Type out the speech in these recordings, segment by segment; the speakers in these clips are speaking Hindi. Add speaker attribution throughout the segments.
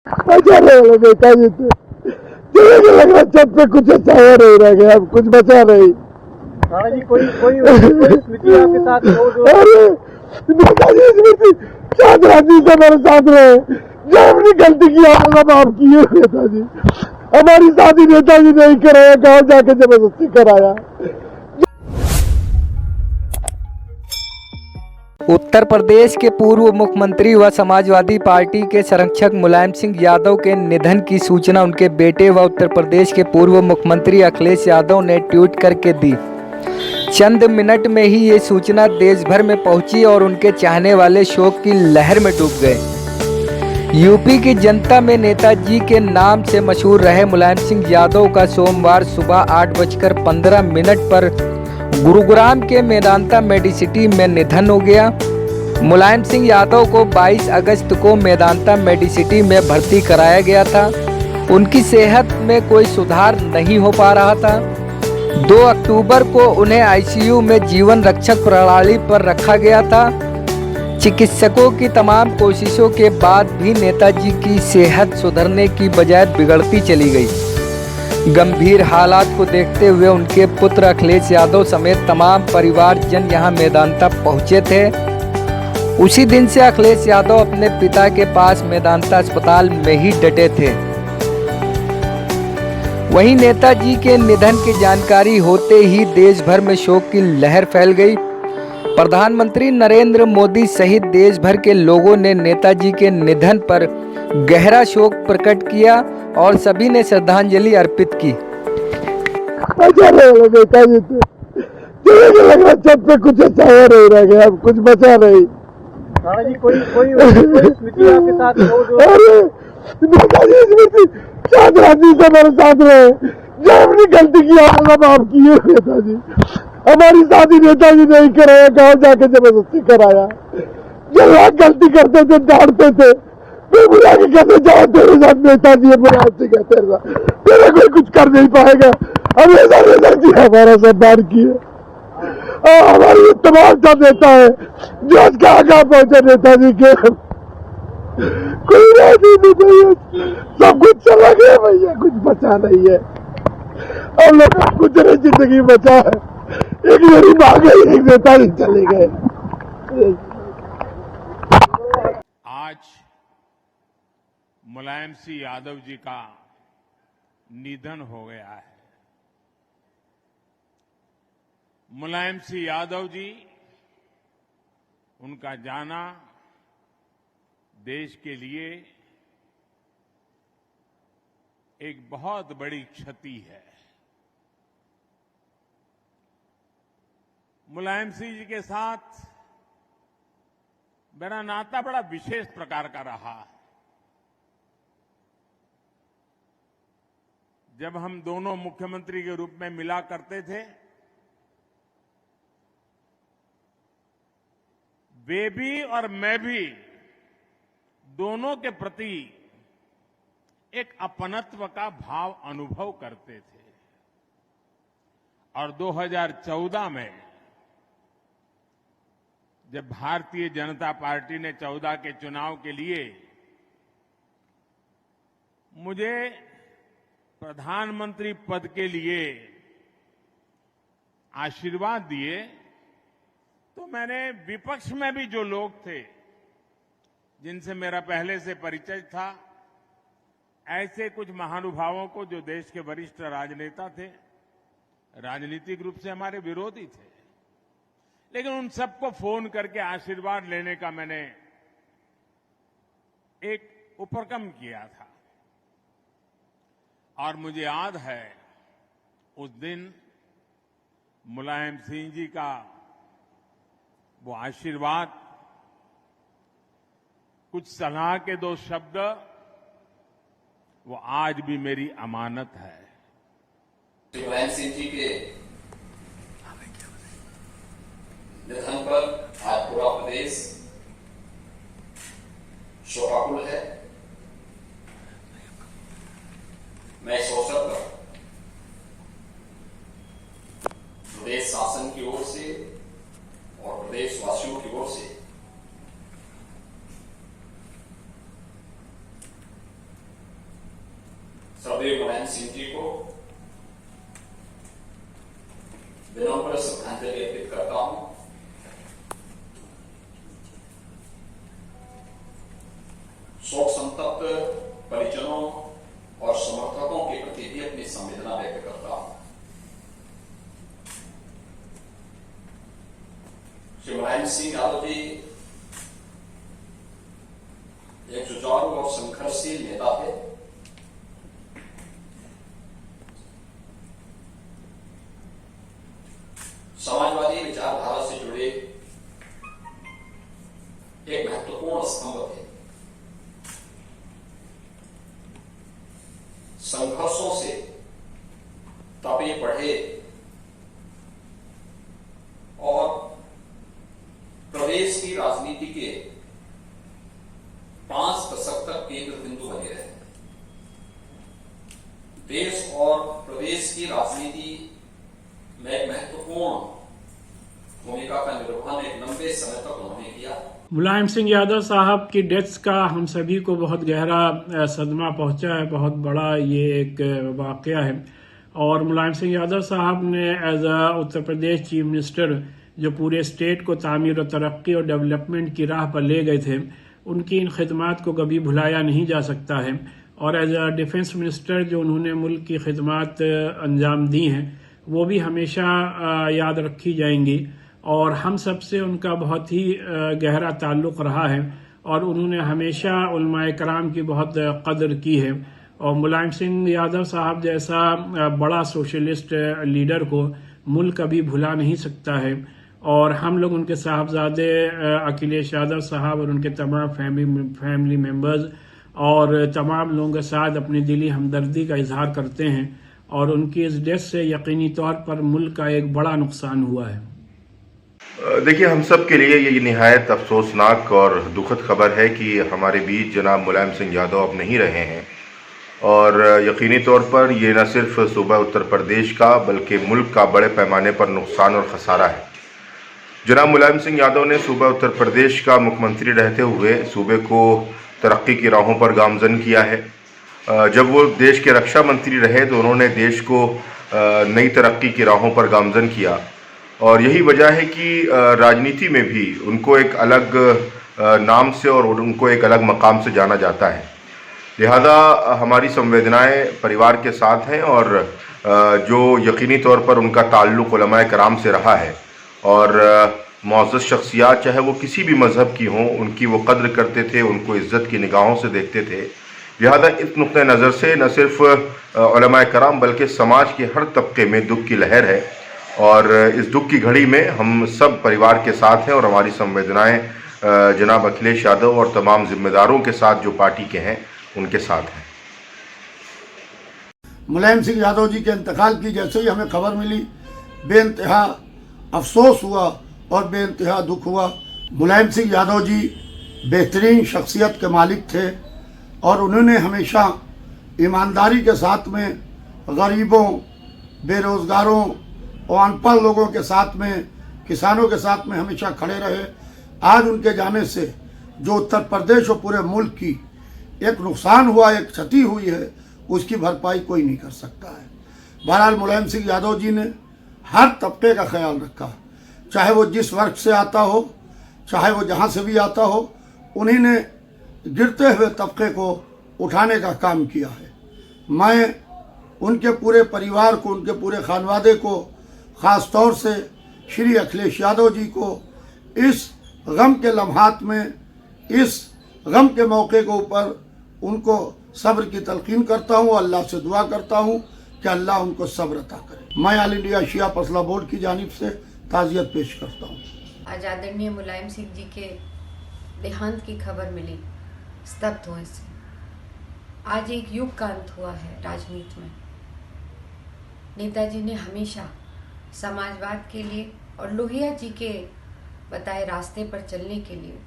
Speaker 1: बचाने वाले नेताजी थे। मुझे लग रहा छत पे कुछ अच्छा हो नहीं रह गया, अब कुछ बचा नहीं।
Speaker 2: राणा जी कोई कोई स्मृति आपके साथ हो जो?
Speaker 1: अरे नेताजी स्मृति शायद राजी से मेरे साथ रहे, जो अपनी गलती किया होगा माफ किए नेताजी। हमारी शादी नेताजी नहीं कराया, गाँव जाके जबरदस्ती कराया।
Speaker 3: उत्तर प्रदेश के पूर्व मुख्यमंत्री व समाजवादी पार्टी के संरक्षक मुलायम सिंह यादव के निधन की सूचना उनके बेटे व उत्तर प्रदेश के पूर्व मुख्यमंत्री अखिलेश यादव ने ट्वीट करके दी। चंद मिनट में ही ये सूचना देश भर में पहुंची और उनके चाहने वाले शोक की लहर में डूब गए। यूपी की जनता में नेताजी के नाम से मशहूर रहे मुलायम सिंह यादव का सोमवार सुबह 8:15 पर गुरुग्राम के मेदांता मेडिसिटी में निधन हो गया। मुलायम सिंह यादव को 22 अगस्त को मेदांता मेडिसिटी में भर्ती कराया गया था। उनकी सेहत में कोई सुधार नहीं हो पा रहा था। 2 अक्टूबर को उन्हें आईसीयू में जीवन रक्षक प्रणाली पर रखा गया था। चिकित्सकों की तमाम कोशिशों के बाद भी नेताजी की सेहत सुधरने की बजाय बिगड़ती चली गई। गंभीर हालात को देखते हुए उनके पुत्र अखिलेश यादव समेत तमाम परिवारजन यहां मेदांता पहुंचे थे। उसी दिन से अखिलेश यादव अपने पिता के पास मेदांता अस्पताल में ही डटे थे। वहीं नेताजी के निधन की जानकारी होते ही देश भर में शोक की लहर फैल गई। प्रधानमंत्री नरेंद्र मोदी सहित देश भर के लोगों ने नेताजी के निधन पर गहरा शोक प्रकट किया और सभी ने श्रद्धांजलि अर्पित की।
Speaker 1: बचाने वाले नेताजी थे। मुझे लग रहा छत पे कुछ अच्छा हो नहीं रह गया, अब कुछ बचा नहीं।
Speaker 2: राणा जी कोई स्मृति आपके साथ हो जो?
Speaker 1: अरे नेताजी स्मृति शायद राजी से मेरे साथ रहे, जो अपनी गलती किया होगा माफ किए नेताजी। हमारी शादी नेताजी नहीं कराया, गाँव जाके जबरदस्ती कराया। जो लोग गलती करते थे डांटते थे, मैं बुला के कहते जाओ तेरे साथ नेताजी है, बुला से कहते तेरा कोई कुछ कर नहीं पाएगा। हमेशा नेताजी हमारा सम्मान किए और हमारी तमाम सा नेता है जो आज कहाँ पहुंचे नेताजी के। कोई नहीं, सब कुछ चला गया भैया, कुछ बचा नहीं है। और लोग कुछ नहीं जिंदगी बचा है, एक मेरी माँ गई, एक नेताजी चले गए।
Speaker 4: आज मुलायम सिंह यादव जी का निधन हो गया है। मुलायम सिंह यादव जी, उनका जाना देश के लिए एक बहुत बड़ी क्षति है। मुलायम सिंह जी के साथ मेरा नाता बड़ा विशेष प्रकार का रहा। जब हम दोनों मुख्यमंत्री के रूप में मिला करते थे, वे भी और मैं भी दोनों के प्रति एक अपनत्व का भाव अनुभव करते थे। और 2014 में जब भारतीय जनता पार्टी ने 14 के चुनाव के लिए मुझे प्रधानमंत्री पद के लिए आशीर्वाद दिए, तो मैंने विपक्ष में भी जो लोग थे जिनसे मेरा पहले से परिचय था, ऐसे कुछ महानुभावों को जो देश के वरिष्ठ राजनेता थे, राजनीतिक रूप से हमारे विरोधी थे, लेकिन उन सबको फोन करके आशीर्वाद लेने का मैंने एक उपक्रम किया था। और मुझे याद है उस दिन मुलायम सिंह जी का वो आशीर्वाद, कुछ सलाह के 2 शब्द, वो आज भी मेरी अमानत है।
Speaker 5: मुलायम सिंह जी के निधन पर आज पूरा प्रदेश शोकाकुल है। मैं इस अवसर पर प्रदेश शासन की ओर से और प्रदेशवासियों की ओर से श्रद्धेय मुलायम सिंह जी को विनम्र श्रद्धांजलि अर्पित करता हूं। शोक संतप्त परिजनों और समर्थकों के प्रति भी अपनी संवेदना व्यक्त करता हूं। श्री मुलायम सिंह यादव जी एक जुझारू और संघर्षशील नेता थे। समाजवादी विचारधारा से जुड़े एक महत्वपूर्ण स्तंभ थे। संघर्षों से तपे पढ़े और प्रदेश की राजनीति के 5 दशक तक केंद्र बिंदु बने रहे। देश और प्रदेश की राजनीति में एक महत्वपूर्ण भूमिका का निर्वहन एक लंबे समय तक उन्होंने किया।
Speaker 2: मुलायम सिंह यादव साहब की डेथ का हम सभी को बहुत गहरा सदमा पहुंचा है। बहुत बड़ा ये एक वाकया है। और मुलायम सिंह यादव साहब ने as a Uttar Pradesh chief minister जो पूरे स्टेट को तामीर और तरक्की और डेवलपमेंट की राह पर ले गए थे, उनकी इन खिदमात को कभी भुलाया नहीं जा सकता है। और एज अ डिफेंस मिनिस्टर जो उन्होंने मुल्क की खिदमात अंजाम दी हैं, वो भी हमेशा याद रखी जाएंगी। और हम सब से उनका बहुत ही गहरा ताल्लुक़ रहा है और उन्होंने हमेशा उलमाए कराम की बहुत कदर की है। और मुलायम सिंह यादव साहब जैसा बड़ा सोशलिस्ट लीडर को मुल्क कभी भुला नहीं सकता है। और हम लोग उनके साहबजादे अखिलेश यादव साहब और उनके तमाम फैमिली मेंबर्स और तमाम लोगों के साथ अपनी दिली हमदर्दी का इजहार करते हैं। और उनकी इस डेथ से यकीनी तौर पर मुल्क का एक बड़ा नुकसान हुआ है।
Speaker 6: देखिए, हम सब के लिए ये निहायत अफसोसनाक और दुखद खबर है कि हमारे बीच जनाब मुलायम सिंह यादव अब नहीं रहे हैं। और यकीनी तौर पर ये न सिर्फ सूबा उत्तर प्रदेश का बल्कि मुल्क का बड़े पैमाने पर नुकसान और खसारा है। जनाब मुलायम सिंह यादव ने सूबा उत्तर प्रदेश का मुख्यमंत्री रहते हुए सूबे को तरक्की की राहों पर गामजन किया है। जब वो देश के रक्षा मंत्री रहे तो उन्होंने देश को नई तरक्की की राहों पर गामजन किया। और यही वजह है कि राजनीति में भी उनको एक अलग नाम से और उनको एक अलग मकाम से जाना जाता है। लिहाजा हमारी संवेदनाएं परिवार के साथ हैं और जो यकीनी तौर पर उनका ताल्लुक़ उलमाए कराम से रहा है और मुअज़्ज़ज़ शख्सियात चाहे वो किसी भी मज़हब की हों, उनकी वो कद्र करते थे, उनको इज़्ज़त की निगाहों से देखते थे। लिहाजा इस नुक़्ते नज़र से न सिर्फ उलमाए कराम बल्कि समाज के हर तबके में दुख की लहर है। और इस दुख की घड़ी में हम सब परिवार के साथ हैं और हमारी संवेदनाएं जनाब अखिलेश यादव और तमाम जिम्मेदारों के साथ जो पार्टी के हैं उनके साथ हैं।
Speaker 1: मुलायम सिंह यादव जी के इंतकाल की जैसे ही हमें खबर मिली, बेइंतहा अफसोस हुआ और बेइंतहा दुख हुआ। मुलायम सिंह यादव जी बेहतरीन शख्सियत के मालिक थे और उन्होंने हमेशा ईमानदारी के साथ में गरीबों, बेरोज़गारों और अनपढ़ लोगों के साथ में, किसानों के साथ में हमेशा खड़े रहे। आज उनके जाने से जो उत्तर प्रदेश और पूरे मुल्क की एक नुकसान हुआ, एक क्षति हुई है, उसकी भरपाई कोई नहीं कर सकता है। बहरहाल मुलायम सिंह यादव जी ने हर तबके का ख्याल रखा, चाहे वो जिस वर्ग से आता हो, चाहे वो जहाँ से भी आता हो, उन्हीं ने गिरते हुए तबके को उठाने का काम किया है। मैं उनके पूरे परिवार को, उनके पूरे खानवादे को, ख़ास तौर से श्री अखिलेश यादव जी को इस गम के लम्हात में, इस गम के मौके के ऊपर उनको सब्र की तलकीन करता हूँ। अल्लाह से दुआ करता हूँ कि अल्लाह उनको सब्र अता करे। मैं ऑल इंडिया शिया फसला बोर्ड की जानिब से ताज़ियत पेश करता हूँ।
Speaker 7: आज आदरणीय मुलायम सिंह जी के देहांत की खबर मिली, स्तब्ध हुए से आज एक युग का अंत हुआ है राजनीति में। नेताजी ने हमेशा समाजवाद के लिए और लोहिया जी के बताए रास्ते पर चलने के लिए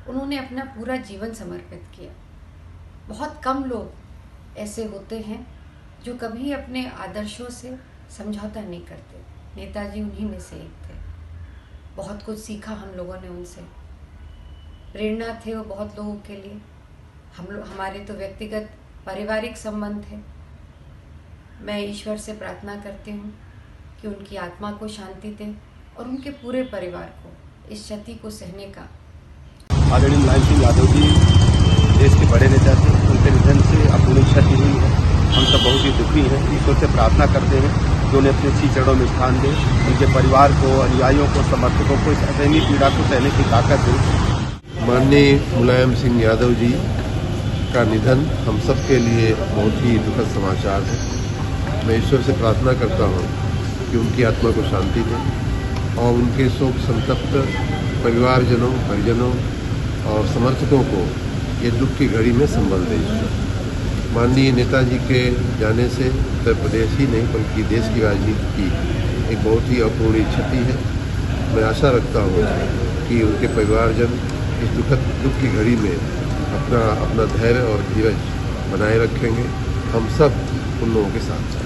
Speaker 7: उन्होंने अपना पूरा जीवन समर्पित किया। बहुत कम लोग ऐसे होते हैं जो कभी अपने आदर्शों से समझौता नहीं करते। नेताजी उन्हीं में से एक थे। बहुत कुछ सीखा हम लोगों ने उनसे, प्रेरणा थे वो बहुत लोगों के लिए। हमारे तो व्यक्तिगत पारिवारिक संबंध थे, मैं ईश्वर से प्रार्थना करती हूँ कि उनकी आत्मा को शांति दे और उनके पूरे परिवार को इस क्षति को सहने का।
Speaker 8: आदरणीय मुलायम सिंह यादव जी देश के बड़े नेता थे, उनके निधन से अपूर्व क्षति हुई है। हम सब बहुत ही दुखी हैं। ईश्वर से प्रार्थना करते हैं कि उन्हें अपने सी चरणों में स्थान दे, उनके परिवार को, अनुयायियों को, समर्थकों को इस असहनीय पीड़ा को सहने की ताकत दे।
Speaker 1: माननीय मुलायम सिंह यादव जी का निधन हम सब के लिए बहुत ही दुखद समाचार है। मैं ईश्वर से प्रार्थना करता हूँ कि उनकी आत्मा को शांति दे और उनके शोक संतप्त परिवारजनों, परिजनों और समर्थकों को ये दुख की घड़ी में संबल दे। माननीय नेताजी के जाने से उत्तर प्रदेश ही नहीं बल्कि देश की राजनीति की एक बहुत ही अपूर्णीय क्षति है। मैं आशा रखता हूँ कि उनके परिवारजन इस दुख की घड़ी में अपना धैर्य और धीरज बनाए रखेंगे। हम सब उन लोगों के साथ हैं।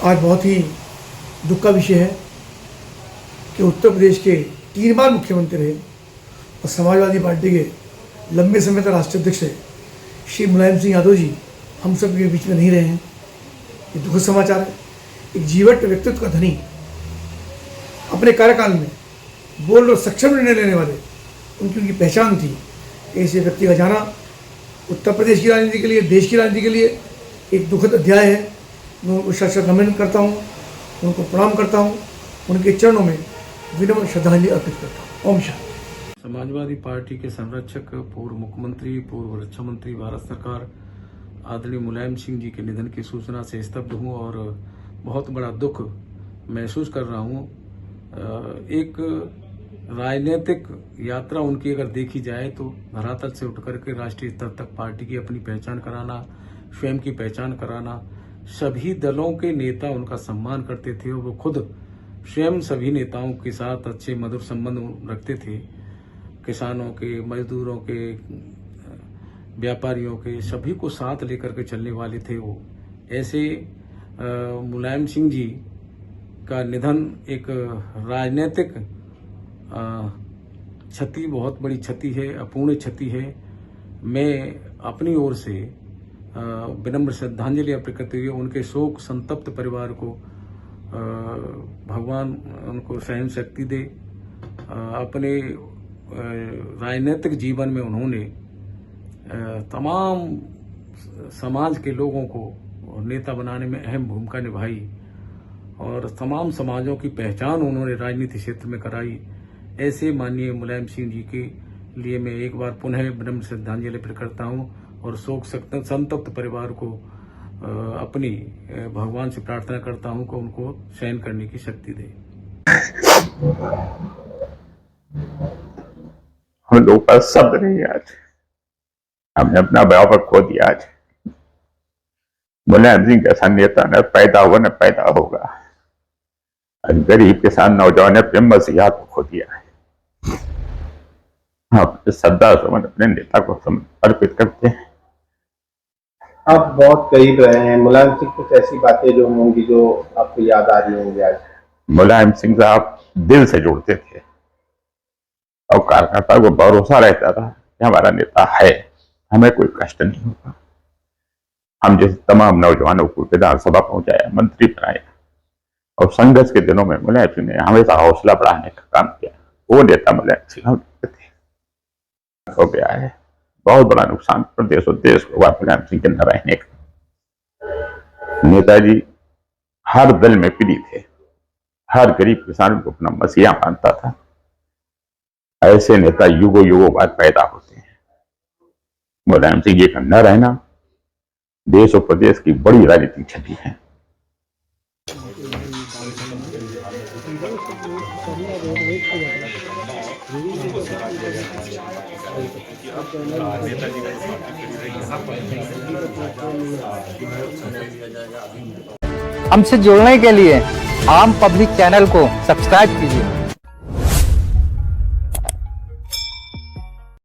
Speaker 9: आज बहुत ही दुख का विषय है कि उत्तर प्रदेश के 3 बार मुख्यमंत्री रहे और समाजवादी पार्टी के लंबे समय तक राष्ट्रीय अध्यक्ष रहे श्री मुलायम सिंह यादव जी हम सब के बीच में नहीं रहे हैं। ये दुखद समाचार है। एक जीवट व्यक्तित्व का धनी, अपने कार्यकाल में बोल्ड और सक्षम निर्णय लेने वाले उनकी पहचान थी। ऐसे व्यक्ति का जाना उत्तर प्रदेश की राजनीति के लिए, देश की राजनीति के लिए एक दुखद अध्याय है। मैं उनको शत नमन करता हूँ, उनको प्रणाम करता हूँ, उनके चरणों में विनम्र श्रद्धांजलि अर्पित करता हूँ। ओम शांति।
Speaker 10: समाजवादी पार्टी के संरक्षक, पूर्व मुख्यमंत्री, पूर्व रक्षा मंत्री भारत सरकार आदरणीय मुलायम सिंह जी के निधन की सूचना से स्तब्ध हूँ और बहुत बड़ा दुख महसूस कर रहा हूँ। एक राजनीतिक यात्रा उनकी अगर देखी जाए तो धरातल से उठकर के राष्ट्रीय स्तर तक पार्टी की अपनी पहचान कराना, स्वयं की पहचान कराना, सभी दलों के नेता उनका सम्मान करते थे और वो खुद स्वयं सभी नेताओं के साथ अच्छे मधुर संबंध रखते थे। किसानों के, मजदूरों के, व्यापारियों के, सभी को साथ लेकर के चलने वाले थे वो। ऐसे मुलायम सिंह जी का निधन एक राजनीतिक क्षति, बहुत बड़ी क्षति है, अपूर्ण क्षति है। मैं अपनी ओर से विनम्र श्रद्धांजलि अर्पित करते हुए उनके शोक संतप्त परिवार को भगवान उनको सहन शक्ति दे। अपने राजनीतिक जीवन में उन्होंने तमाम समाज के लोगों को नेता बनाने में अहम भूमिका निभाई और तमाम समाजों की पहचान उन्होंने राजनीति क्षेत्र में कराई। ऐसे माननीय मुलायम सिंह जी के लिए मैं एक बार पुनः विनम्र श्रद्धांजलि अर्पित करता हूं और शोक संतप्त परिवार को अपनी भगवान से प्रार्थना करता हूं कि उनको सहन करने की शक्ति दे।
Speaker 11: हम लोग का शब्द नहीं आज, हमने अपना बराबर खो दिया। आज मुलायम सिंह जैसा नेता न पैदा हुआ न पैदा होगा। गरीब किसान नौजवान ने अपने मसीहात को खो दिया है। हम श्रद्धा सुमन अपने नेता को अर्पित करते हैं।
Speaker 12: आप बहुत करीब रहे हैं मुलायम सिंह, कुछ ऐसी बातें जो होंगी जो आपको याद आ रही होंगी आज?
Speaker 11: मुलायम सिंह साहब दिल से जुड़ते थे और कार्यकर्ता को भरोसा रहता था कि हमारा नेता है, हमें कोई कष्ट नहीं होगा। हम जैसे तमाम नौजवानों को विधानसभा पहुंचाया, मंत्री बनाया और संघर्ष के दिनों में मुलायम सिंह ने हमेशा हौसला बढ़ाने का काम किया। वो नेता मुलायम सिंह थे। हो गया है बहुत बड़ा नुकसान प्रदेश और देश को हुआ मुलायम सिंह के न रहने का। नेताजी हर दल में प्रिय थे, हर गरीब किसान को अपना मसीहा मानता था। ऐसे नेता युगों युगों बाद पैदा होते हैं। मुलायम सिंह जी का न रहना देश और प्रदेश की बड़ी राजनीतिक क्षति है।
Speaker 3: हमसे जुड़ने के लिए आम पब्लिक चैनल को सब्सक्राइब कीजिए।